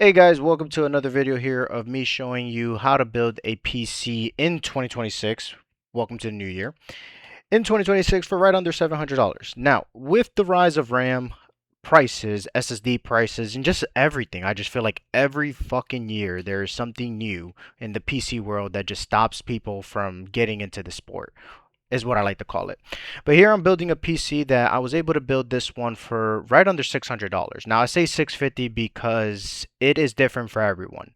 Hey guys, welcome to another video here of me showing you how to build a PC in 2026. Welcome to the new year. In 2026 for right under $700. Now, with the rise of RAM prices, SSD prices, and just everything, I just feel like every fucking year there is something new in the PC world that just stops people from getting into the sport is what I like to call it. But here I'm building a PC that I was able to build this one for right under $600. Now I say 650 because it is different for everyone.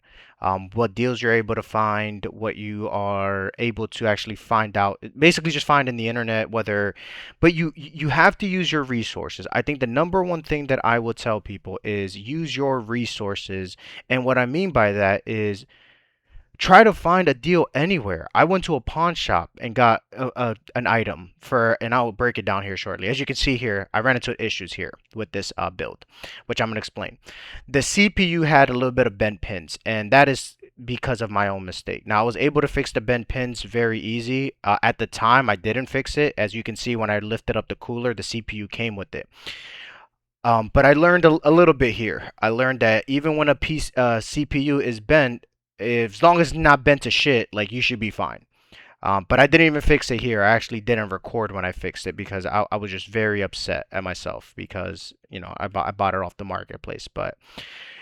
What deals you're able to find, what you are able to actually find out, basically just find in the internet, whether, but you have to use your resources. I think the number one thing that I will tell people is use your resources, and what I mean by that is try to find a deal anywhere. I went to a pawn shop and got an item for, and I'll break it down here shortly. As you can see here, I ran into issues here with this build, which I'm going to explain. The CPU had a little bit of bent pins, and that is because of my own mistake. Now, I was able to fix the bent pins very easy. At the time, I didn't fix it. As you can see, when I lifted up the cooler, the CPU came with it. But I learned a little bit here. I learned that even when a piece CPU is bent, if, as long as it's not bent to shit, like you should be fine. But I didn't even fix it here. I actually didn't record when I fixed it because I was just very upset at myself because I bought it off the marketplace. But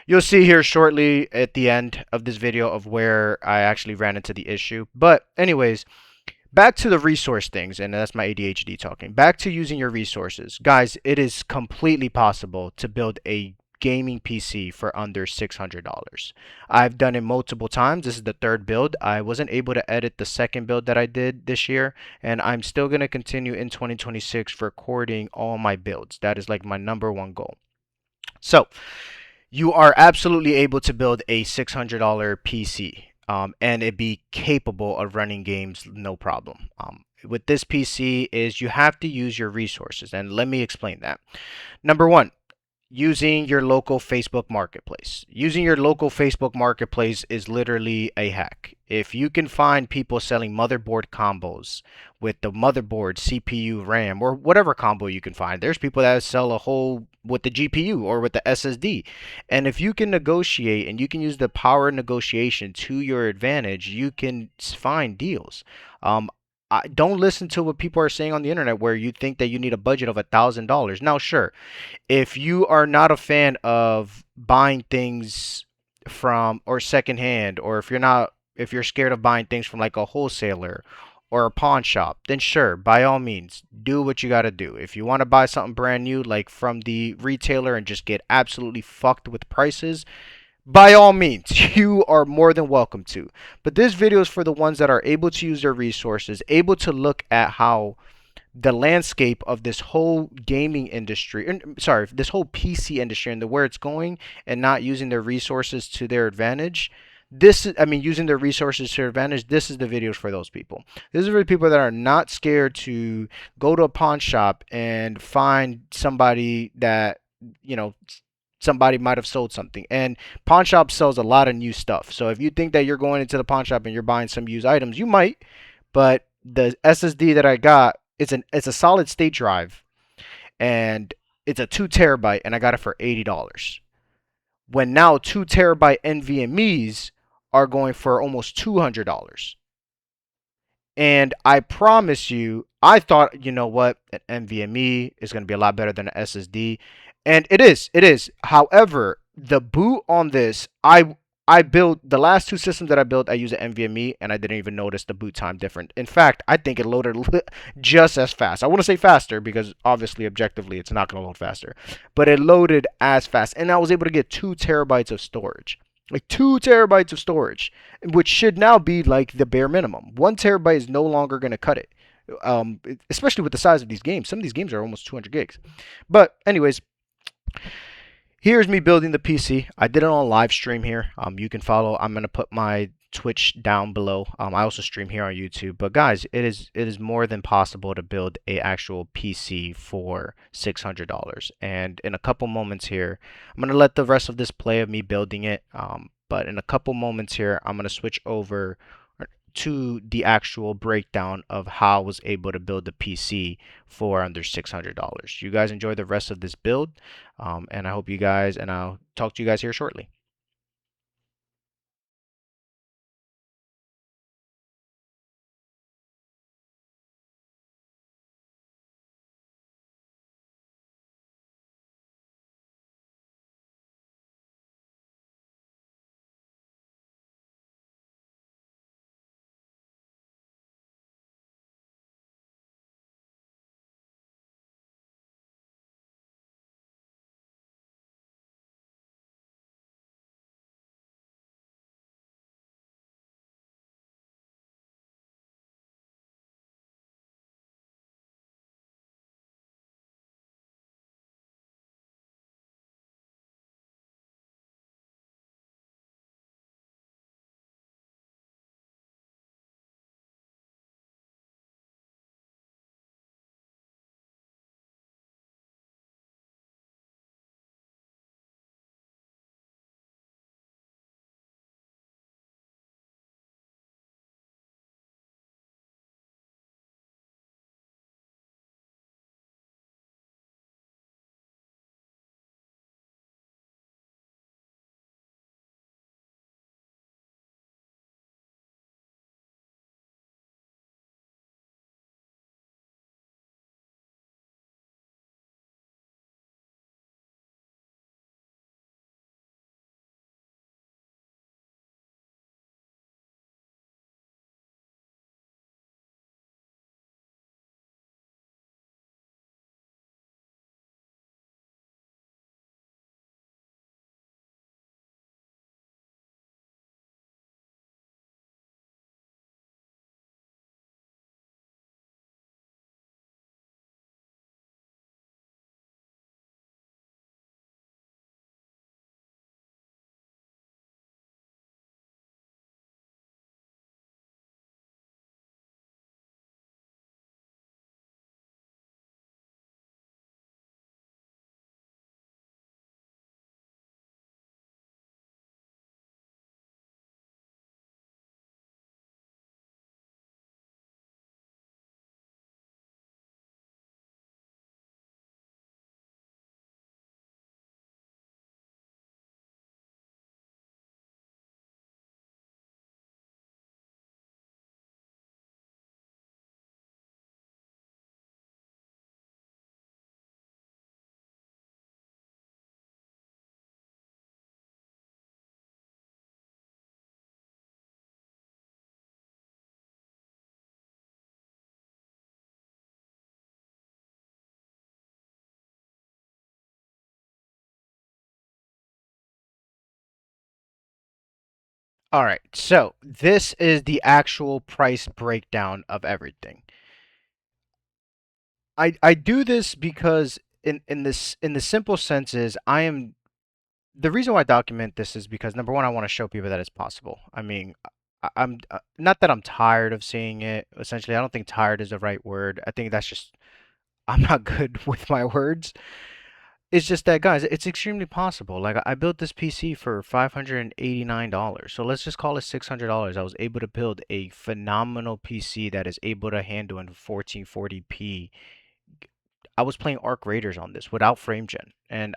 you'll see here shortly at the end of this video of where I actually ran into the issue. But anyways, back to the resource things, and that's my ADHD talking. Back to using your resources. Guys, it is completely possible to build a gaming PC for under $600. I've done it multiple times. This is the third build. I wasn't able to edit the second build that I did this year, and I'm still going to continue in 2026 recording all my builds. That is like my number one goal. So, you are absolutely able to build a $600 PC, and it be capable of running games no problem. With this PC is you have to use your resources, and let me explain that. Number one, using your local Facebook Marketplace. Using your local Facebook Marketplace is literally a hack. If you can find people selling motherboard combos with the motherboard, CPU, RAM, or whatever combo you can find, there's people that sell a whole with the GPU or with the SSD. And if you can negotiate and you can use the power of negotiation to your advantage, you can find deals. Don't listen to what people are saying on the internet where you think that you need a budget of $1,000. Now, sure, if you are not a fan of buying things from or secondhand, or if you're scared of buying things from like a wholesaler or a pawn shop, then sure, by all means, do what you got to do. If you want to buy something brand new like from the retailer and just get absolutely fucked with prices, by all means, you are more than welcome to. But this video is for the ones that are able to use their resources, able to look at how the landscape of this whole gaming industry, sorry, this whole PC industry and the where it's going, and not using their resources to their advantage. This is, I mean, using their resources to their advantage. This is the videos for those people. This is for the people that are not scared to go to a pawn shop and find somebody that, you know, somebody might have sold something. And pawn shop sells a lot of new stuff. So if you think that you're going into the pawn shop and you're buying some used items, you might. But the SSD that I got, it's a solid state drive, and it's a 2 terabyte, and I got it for $80. When now 2 terabyte NVMe's are going for almost $200. And I promise you, I thought, you know what, an NVMe is going to be a lot better than an SSD, and it is. It is. However, the boot on this, I built the last two systems that I built. I used an NVMe, and I didn't even notice the boot time different. In fact, I think it loaded just as fast. I want to say faster because obviously, objectively, it's not going to load faster, but it loaded as fast, and I was able to get 2 terabytes of storage. Like 2 terabytes of storage, which should now be like the bare minimum. 1 terabyte is no longer going to cut it, especially with the size of these games. Some of these games are almost 200 gigs. But anyways, here's me building the PC. I did it on live stream here. You can follow. I'm gonna put my Twitch down below. I also stream here on YouTube. But guys, it is more than possible to build a actual PC for $600. And in a couple moments here, I'm gonna let the rest of this play of me building it. But in a couple moments here, I'm gonna switch over to the actual breakdown of how I was able to build the PC for under $600. You guys enjoy the rest of this build, and I hope you guys, and I'll talk to you guys here shortly. All right, so this is the actual price breakdown of everything. I do this because in the simple sense is I am the reason why I document this is because number one, I want to show people that it's possible. I mean, I'm not that I'm tired of seeing it. Essentially, I don't think tired is the right word. I think that's just I'm not good with my words. It's just that, guys, it's extremely possible. Like I built this PC for $589. So let's just call it $600. I was able to build a phenomenal PC that is able to handle in 1440p. I was playing Arc Raiders on this without frame gen, and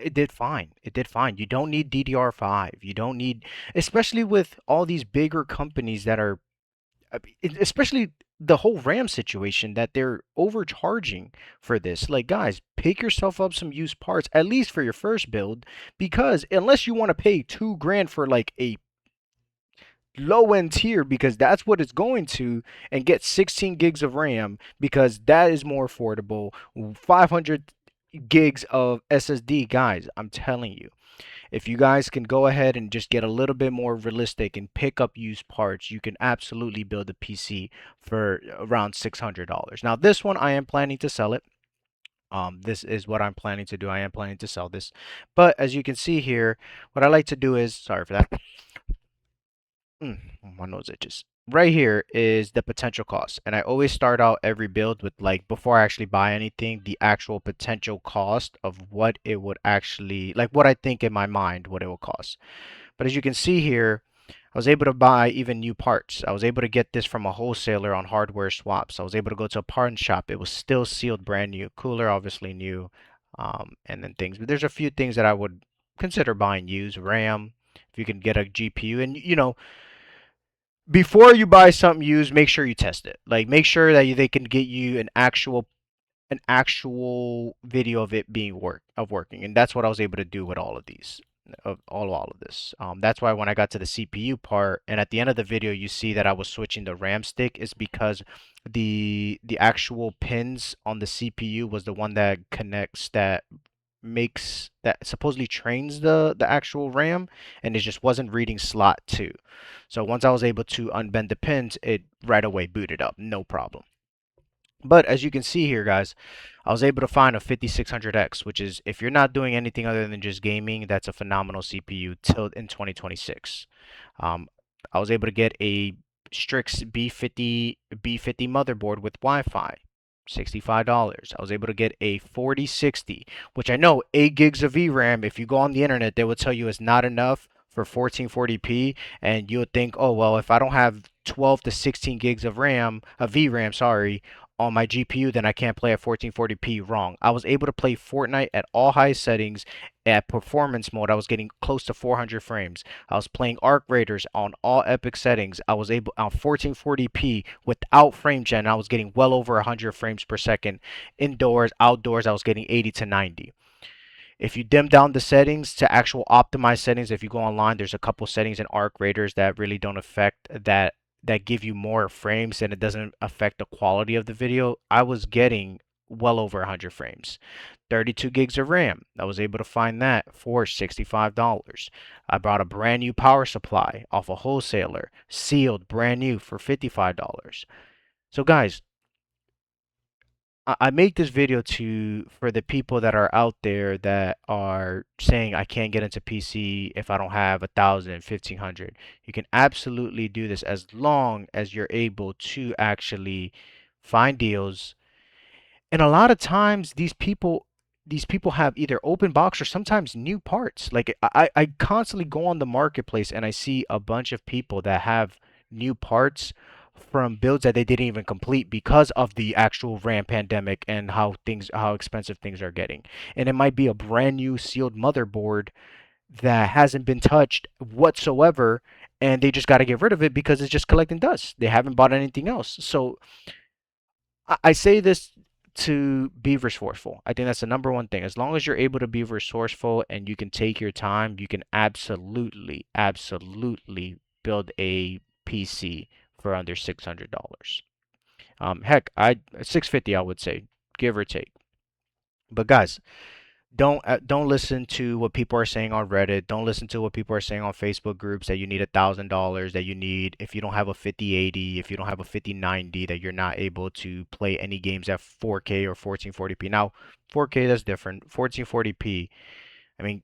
it did fine. It did fine. You don't need DDR5. You don't need, especially with all these bigger companies that are, especially the whole RAM situation that they're overcharging for this. Like, guys, pick yourself up some used parts, at least for your first build, because unless you want to pay 2 grand for like a low end tier because that's what it's going to and get 16 gigs of RAM because that is more affordable. 500 gigs of SSD, guys, I'm telling you. If you guys can go ahead and just get a little bit more realistic and pick up used parts, you can absolutely build a PC for around $600. Now, this one I am planning to sell it. This is what I'm planning to do. I am planning to sell this. But as you can see here, what I like to do is, sorry for that. My nose itches. Right here is the potential cost. And I always start out every build with, like, before I actually buy anything, the actual potential cost of what it would actually, like, what I think in my mind, what it will cost. But as you can see here, I was able to buy even new parts. I was able to get this from a wholesaler on hardware swaps. I was able to go to a pawn shop. It was still sealed brand new. Cooler, obviously new. And then things. But there's a few things that I would consider buying used. RAM, if you can get a GPU. And, before you buy something used, make sure you test it. Like, make sure that they can get you an actual video of it being working, and that's what I was able to do with all of these, of all of this. That's why when I got to the CPU part, and at the end of the video, you see that I was switching the RAM stick, is because the actual pins on the CPU was the one that connects that supposedly trains the actual RAM, and it just wasn't reading slot 2. So once I was able to unbend the pins, it right away booted up, no problem. But as you can see here, guys, I was able to find a 5600X, which is, if you're not doing anything other than just gaming, that's a phenomenal CPU till in 2026. I was able to get a Strix B50 motherboard with Wi-Fi, $65. I was able to get a 4060, which I know 8 gigs of VRAM. If you go on the internet, they will tell you it's not enough for 1440p, and you would think, oh well, if I don't have 12 to 16 gigs of VRAM, sorry, on my GPU, then I can't play at 1440p. Wrong. I was able to play Fortnite at all high settings at performance mode. I was getting close to 400 frames. I was playing Arc Raiders on all epic settings. I was able on 1440p without frame gen. I was getting well over 100 frames per second. Indoors, outdoors, I was getting 80 to 90. If you dim down the settings to actual optimized settings, if you go online, there's a couple settings in Arc Raiders that really don't affect that give you more frames and it doesn't affect the quality of the video. I was getting well over 100 frames. 32 gigs of RAM. I was able to find that for $65. I bought a brand new power supply off a wholesaler, sealed, brand new for $55. So guys, I make this video for the people that are out there that are saying I can't get into PC if I don't have 1,000, 1,500. You can absolutely do this as long as you're able to actually find deals. And a lot of times these people have either open box or sometimes new parts. Like I constantly go on the marketplace and I see a bunch of people that have new parts from builds that they didn't even complete because of the actual RAM pandemic and how expensive things are getting. And it might be a brand new sealed motherboard that hasn't been touched whatsoever, and they just got to get rid of it because it's just collecting dust. They haven't bought anything else. So I say this to be resourceful. I think that's the number one thing. As long as you're able to be resourceful and you can take your time, you can absolutely, absolutely build a PC for under $600. Heck, I 650 I would say, give or take. But guys, Don't listen to what people are saying on Reddit. Don't listen to what people are saying on Facebook groups that you need $1,000, that you need if you don't have a 5080, if you don't have a 5090, that you're not able to play any games at 4K or 1440p. Now, 4K that's different. 1440p. I mean,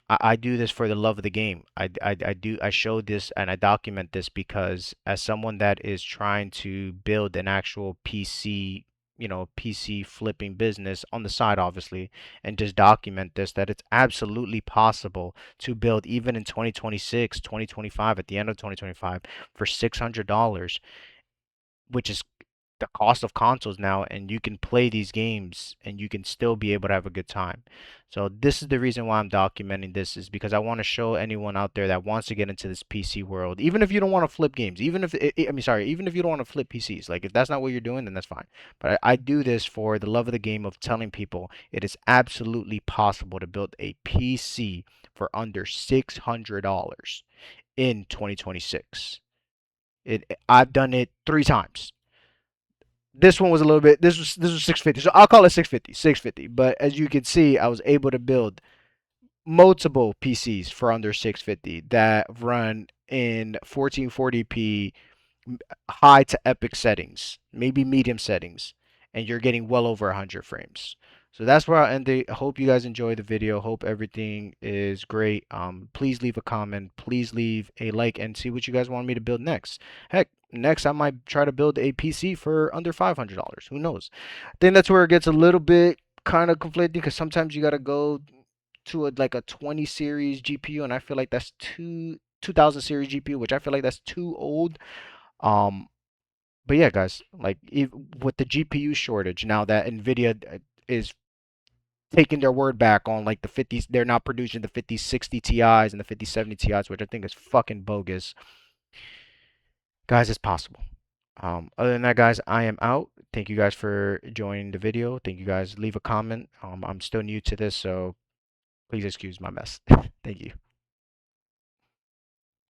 I do this for the love of the game. I show this and I document this because as someone that is trying to build an actual PC, PC flipping business on the side, obviously, and just document this, that it's absolutely possible to build even in 2026, 2025, at the end of 2025 for $600, which is the cost of consoles now, and you can play these games and you can still be able to have a good time. So this is the reason why I'm documenting this, is because I want to show anyone out there that wants to get into this PC world, even if you don't want to flip games, even if I mean, sorry, even if you don't want to flip PCs, like if that's not what you're doing, then that's fine. But I do this for the love of the game, of telling people it is absolutely possible to build a PC for under $600 in 2026. I've done it 3 times. This one was a little bit. This was 650. So I'll call it 650. 650. But as you can see, I was able to build multiple PCs for under 650 that run in 1440p high to epic settings, maybe medium settings, and you're getting well over 100 frames. So that's where I'll end it. I hope you guys enjoy the video. Hope everything is great. Please leave a comment. Please leave a like and see what you guys want me to build next. Heck, next I might try to build a PC for under $500. Who knows? I think that's where it gets a little bit kind of conflicting, because sometimes you gotta go to like a 20 series GPU, and I feel like that's 2000 series GPU, which I feel like that's too old. Um, but yeah, guys, like with the GPU shortage now that Nvidia is taking their word back on like the 50s, they're not producing the 5060 Ti's and the 5070 Ti's, which I think is fucking bogus. Guys, it's possible. Other than that, guys, I am out. Thank you guys for joining the video. Thank you guys. Leave a comment. I'm still new to this, so please excuse my mess. Thank you.